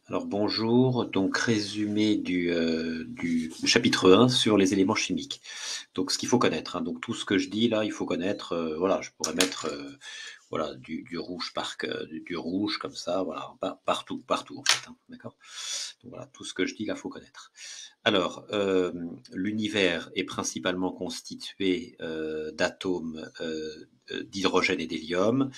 Alors bonjour, donc résumé du chapitre 1 sur les éléments chimiques. Donc ce qu'il faut connaître, hein. Donc tout ce que je dis là, il faut connaître. Voilà, je pourrais mettre voilà du rouge du rouge comme ça, voilà, partout en fait, hein, d'accord. Donc voilà, tout ce que je dis là, faut connaître. Alors l'univers est principalement constitué d'atomes d'hydrogène et d'hélium.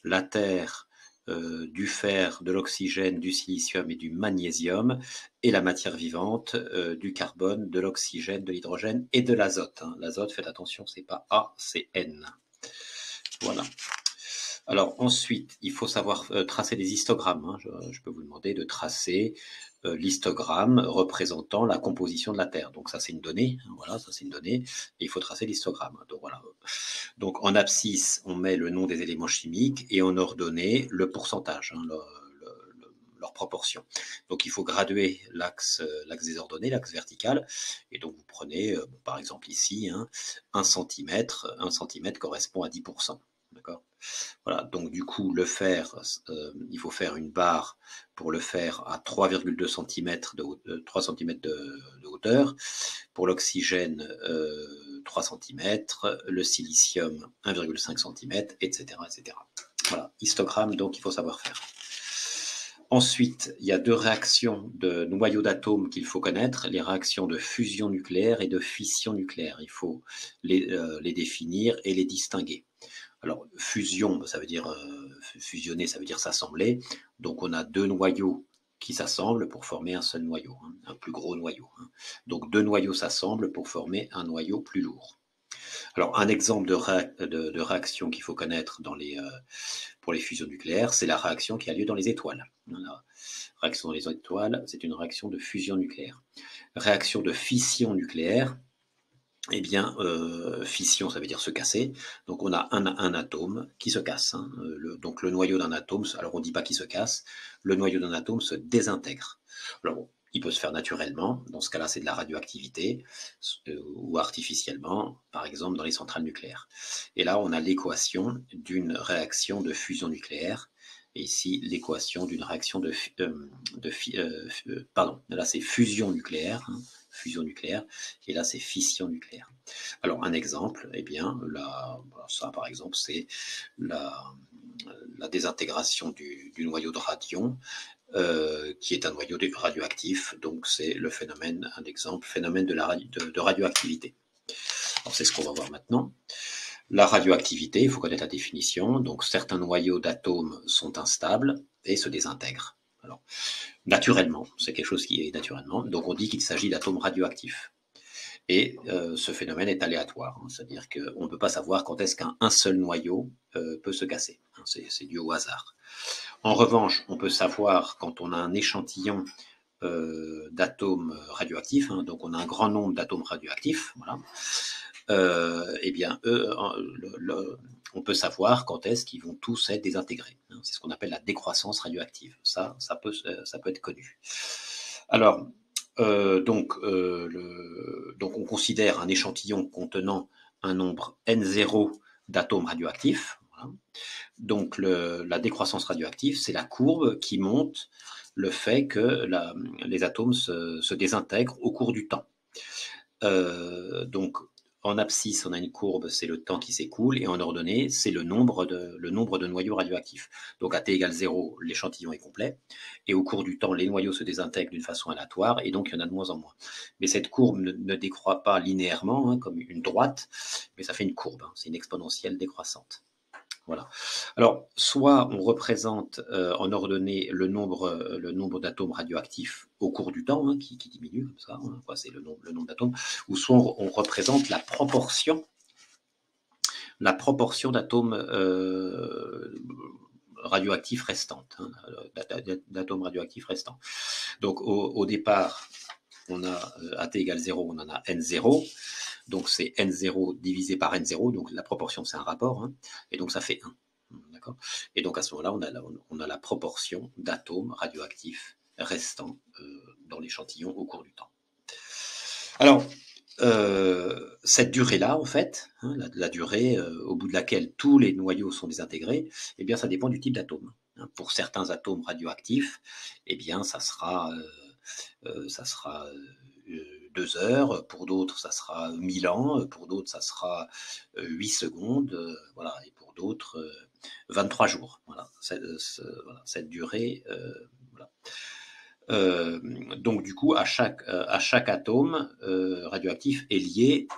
La Terre du fer, de l'oxygène, du silicium et du magnésium, et la matière vivante, du carbone, de l'oxygène, de l'hydrogène et de l'azote, hein. L'azote, faites attention, c'est pas A, c'est N. Voilà. Alors ensuite, il faut savoir tracer des histogrammes, hein. Je peux vous demander de tracer l'histogramme représentant la composition de la Terre. Donc ça c'est une donnée, hein, voilà, ça c'est une donnée, et il faut tracer l'histogramme. Donc voilà. Donc en abscisse, on met le nom des éléments chimiques et en ordonnée le pourcentage, hein, leur proportion. Donc il faut graduer l'axe des ordonnées, l'axe vertical, et donc vous prenez par exemple ici, hein, 1 cm, 1 cm correspond à 10%. D'accord. Voilà, donc du coup, le fer, il faut faire une barre pour le fer à 3,2 cm 3 cm de hauteur. Pour l'oxygène, 3 cm, le silicium, 1,5 cm, etc., etc. Voilà, histogramme, donc il faut savoir faire. Ensuite, il y a deux réactions de noyaux d'atomes qu'il faut connaître, les réactions de fusion nucléaire et de fission nucléaire. Il faut les définir et les distinguer. Alors, fusion, ça veut dire fusionner, ça veut dire s'assembler. Donc, on a deux noyaux qui s'assemblent pour former un seul noyau, hein, un plus gros noyau, hein. Donc, deux noyaux s'assemblent pour former un noyau plus lourd. Alors, un exemple de réaction qu'il faut connaître pour les fusions nucléaires, c'est la réaction qui a lieu dans les étoiles. La réaction dans les étoiles, c'est une réaction de fusion nucléaire. Réaction de fission nucléaire, eh bien, fission, ça veut dire se casser. Donc, on a un atome qui se casse, hein. Donc, le noyau d'un atome, alors on ne dit pas qu'il se casse, le noyau d'un atome se désintègre. Alors, bon, il peut se faire naturellement, dans ce cas-là, c'est de la radioactivité, ou artificiellement, par exemple, dans les centrales nucléaires. Et là, on a l'équation d'une réaction de fusion nucléaire, et ici, l'équation d'une réaction pardon, là, c'est fusion nucléaire, hein, fusion nucléaire, et là c'est fission nucléaire. Alors un exemple, eh bien, ça par exemple, c'est la désintégration du noyau de radion, qui est un noyau radioactif, donc c'est le phénomène, un exemple, phénomène de radioactivité. Alors c'est ce qu'on va voir maintenant. La radioactivité, il faut connaître la définition, donc certains noyaux d'atomes sont instables et se désintègrent. Alors, naturellement, c'est quelque chose qui est naturellement, donc on dit qu'il s'agit d'atomes radioactifs. Et ce phénomène est aléatoire, hein, c'est-à-dire qu'on ne peut pas savoir quand est-ce qu'un seul noyau peut se casser, hein, c'est dû au hasard. En revanche, on peut savoir quand on a un échantillon d'atomes radioactifs, hein, donc on a un grand nombre d'atomes radioactifs, voilà, eh bien, on peut savoir quand est-ce qu'ils vont tous être désintégrés, hein, c'est ce qu'on appelle la décroissance radioactive. Ça peut être connu. Alors, donc on considère un échantillon contenant un nombre n0 d'atomes radioactifs. Voilà. Donc la décroissance radioactive, c'est la courbe qui montre le fait que les atomes se désintègrent au cours du temps. Donc en abscisse, on a une courbe, c'est le temps qui s'écoule, et en ordonnée, c'est le nombre de noyaux radioactifs. Donc à t égale 0, l'échantillon est complet, et au cours du temps, les noyaux se désintègrent d'une façon aléatoire, et donc il y en a de moins en moins. Mais cette courbe ne décroît pas linéairement, hein, comme une droite, mais ça fait une courbe, hein, c'est une exponentielle décroissante. Voilà. Alors, soit on représente en ordonnée le nombre d'atomes radioactifs au cours du temps, hein, qui diminue comme ça, hein, c'est le nombre d'atomes, ou soit on représente la proportion d'atomes radioactifs restantes, hein, d'atomes radioactifs restants. Donc, au départ, on a à t égale 0, on en a n0. Donc, c'est n0 divisé par n0. Donc, la proportion, c'est un rapport, hein, et donc ça fait 1. D'accord. Et donc à ce moment-là, on a la proportion d'atomes radioactifs restants dans l'échantillon au cours du temps. Alors, cette durée-là, en fait, hein, la durée au bout de laquelle tous les noyaux sont désintégrés, eh bien, ça dépend du type d'atome. Pour certains atomes radioactifs, eh bien, ça sera 2 heures, pour d'autres, ça sera 1000 ans, pour d'autres, ça sera 8 secondes, voilà, et pour d'autres, 23 jours. Voilà, cette durée. Voilà. Donc, du coup, à chaque atome radioactif est lié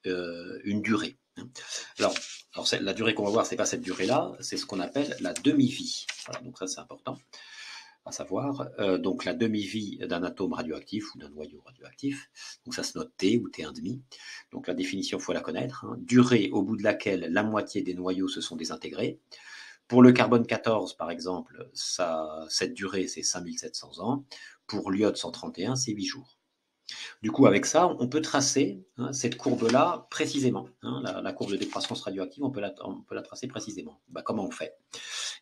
une durée. Alors la durée qu'on va voir, c'est pas cette durée-là, c'est ce qu'on appelle la demi-vie. Voilà, donc ça, c'est important à savoir. Donc la demi-vie d'un atome radioactif ou d'un noyau radioactif, donc ça se note T ou T1,5. Donc la définition, il faut la connaître. Durée au bout de laquelle la moitié des noyaux se sont désintégrés. Pour le carbone 14, par exemple, cette durée, c'est 5700 ans. Pour l'iode 131, c'est 8 jours. Du coup, avec ça, on peut tracer cette courbe-là précisément. La courbe de décroissance radioactive, on peut la tracer précisément. Comment on fait?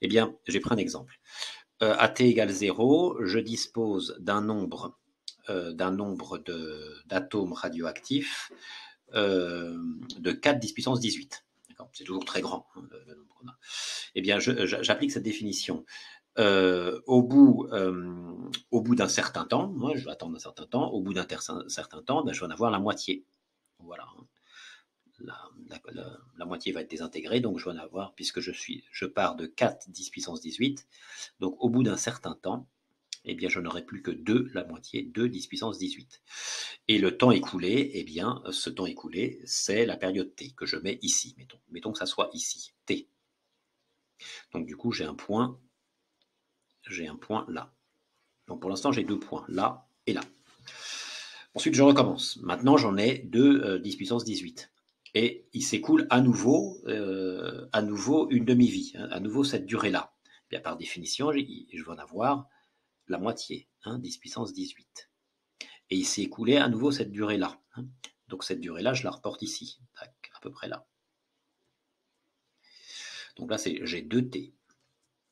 Eh bien, j'ai pris un exemple. À t égale 0, je dispose d'un nombre d'atomes radioactifs de 4 10 puissance 18. C'est toujours très grand, le nombre qu'on a. Eh bien, j'applique cette définition. Au bout d'un certain temps, moi je vais attendre un certain temps, au bout d'un certain temps, je vais en avoir la moitié. Voilà. La moitié va être désintégrée, donc je vais en avoir, puisque je pars de 4 10 puissance 18, donc au bout d'un certain temps, eh bien, je n'aurai plus que 2, la moitié, 2 10 puissance 18. Et le temps écoulé, eh bien, ce temps écoulé, c'est la période T, que je mets ici, mettons que ça soit ici, T. Donc du coup, j'ai un point là. Donc pour l'instant, j'ai 2 points, là et là. Ensuite, je recommence. Maintenant, j'en ai 2 10 puissance 18. Et il s'écoule à nouveau une demi-vie, à nouveau cette durée-là. Bien, par définition, je vais en avoir la moitié, 10 puissance 18. Et il s'est écoulé à nouveau cette durée-là. Donc cette durée-là, je la reporte ici, à peu près là. Donc là, j'ai 2T.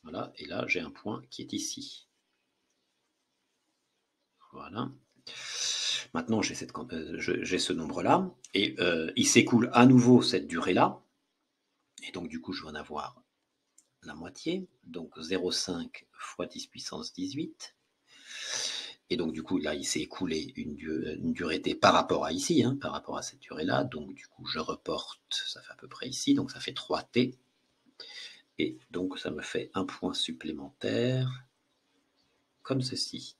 Voilà, et là, j'ai un point qui est ici. Voilà. Maintenant, j'ai ce nombre-là, et il s'écoule à nouveau cette durée-là, et donc du coup, je vais en avoir la moitié, donc 0,5 fois 10 puissance 18. Et donc du coup, là, il s'est écoulé une durée T par rapport à ici, par rapport à cette durée-là, donc du coup, je reporte, ça fait à peu près ici, donc ça fait 3T, et donc ça me fait un point supplémentaire, comme ceci.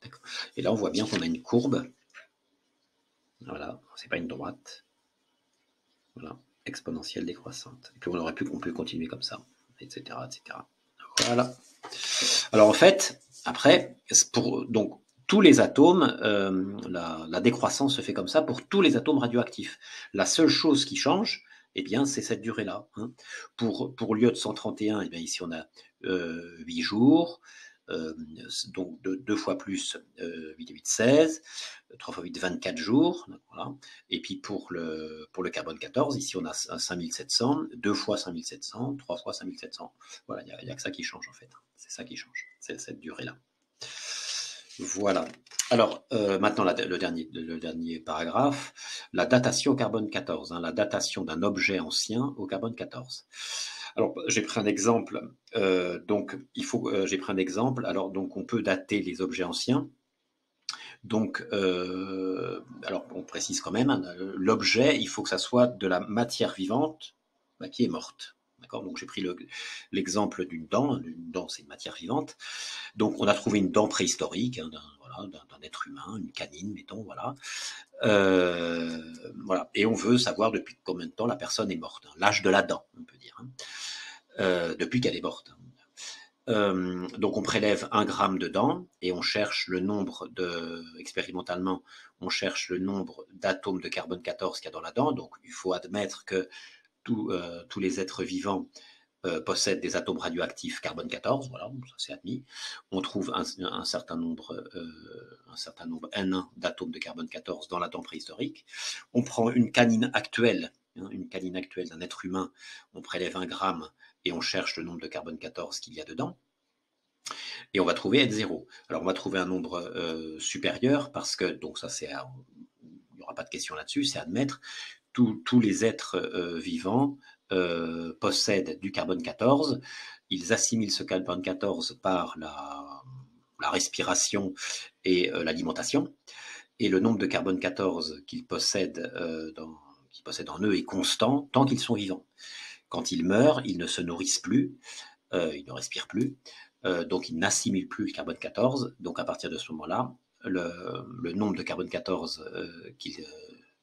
Et là, on voit bien qu'on a une courbe. Voilà, c'est pas une droite. Voilà, exponentielle décroissante. Et puis on peut continuer comme ça, etc., etc. Voilà. Alors en fait, après, donc tous les atomes, la décroissance se fait comme ça pour tous les atomes radioactifs. La seule chose qui change, eh bien, c'est cette durée-là. Pour l'iode 131, eh bien, ici on a 8 jours. Donc 2 fois plus 8 et 8, 16, 3 fois 8, 24 jours. Voilà. Et puis pour le carbone 14, ici on a 5700, 2 fois 5700, 3 fois 5700. Voilà, il n'y a que ça qui change en fait. C'est ça qui change, c'est cette durée-là. Voilà. Alors, maintenant, le dernier paragraphe, la datation au carbone 14, la datation d'un objet ancien au carbone 14. Alors, j'ai pris un exemple. J'ai pris un exemple. Alors, donc, on peut dater les objets anciens. Donc, alors, on précise quand même, l'objet, il faut que ça soit de la matière vivante qui est morte. D'accord. Donc, j'ai pris l'exemple d'une dent. Une dent, c'est une matière vivante. Donc, on a trouvé une dent préhistorique d'un être humain, une canine, mettons, voilà. Voilà. Et on veut savoir depuis combien de temps la personne est morte. L'âge de la dent, on peut dire. Depuis qu'elle est morte. Donc, on prélève 1 gramme de dents et on cherche expérimentalement, on cherche le nombre d'atomes de carbone 14 qu'il y a dans la dent. Donc, il faut admettre que tous les êtres vivants possèdent des atomes radioactifs carbone 14, voilà, ça c'est admis. On trouve un certain nombre N1 d'atomes de carbone 14 dans la dent préhistorique. On prend une canine actuelle d'un être humain, on prélève 1 gramme et on cherche le nombre de carbone 14 qu'il y a dedans. Et on va trouver N0. Alors on va trouver un nombre supérieur parce que, donc ça c'est, il n'y aura pas de question là-dessus, c'est admettre tous les êtres vivants possèdent du carbone 14 ils assimilent ce carbone 14 par la respiration et l'alimentation. Et le nombre de carbone 14 qu'ils possèdent, en eux est constant tant qu'ils sont vivants. Quand ils meurent, ils ne se nourrissent plus, ils ne respirent plus, donc ils n'assimilent plus le carbone 14. Donc à partir de ce moment-là, le nombre de carbone 14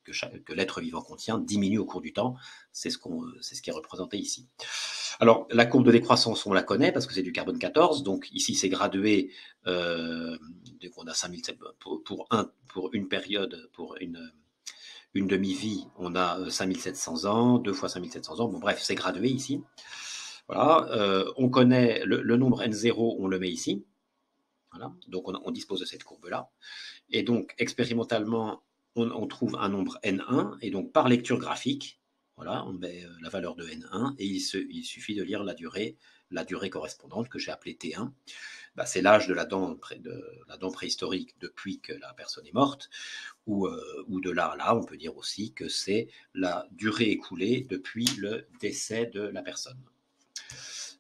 que l'être vivant contient diminue au cours du temps. C'est ce qui est représenté ici. Alors, la courbe de décroissance, on la connaît parce que c'est du carbone 14. Donc, ici, c'est gradué. Donc, on a 5000 pour une période, pour une demi-vie, on a 5700 ans, 2 fois 5700 ans. Bon, bref, c'est gradué ici. Voilà. On connaît le nombre N0, on le met ici. Voilà. Donc, on dispose de cette courbe-là. Et donc, expérimentalement, on trouve un nombre N1. Et donc, par lecture graphique, voilà, on met la valeur de N1 et il suffit de lire la durée correspondante que j'ai appelée T1. Bah, c'est l'âge de la dent préhistorique depuis que la personne est morte, ou de là à là, on peut dire aussi que c'est la durée écoulée depuis le décès de la personne.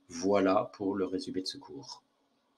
Voilà pour le résumé de ce cours.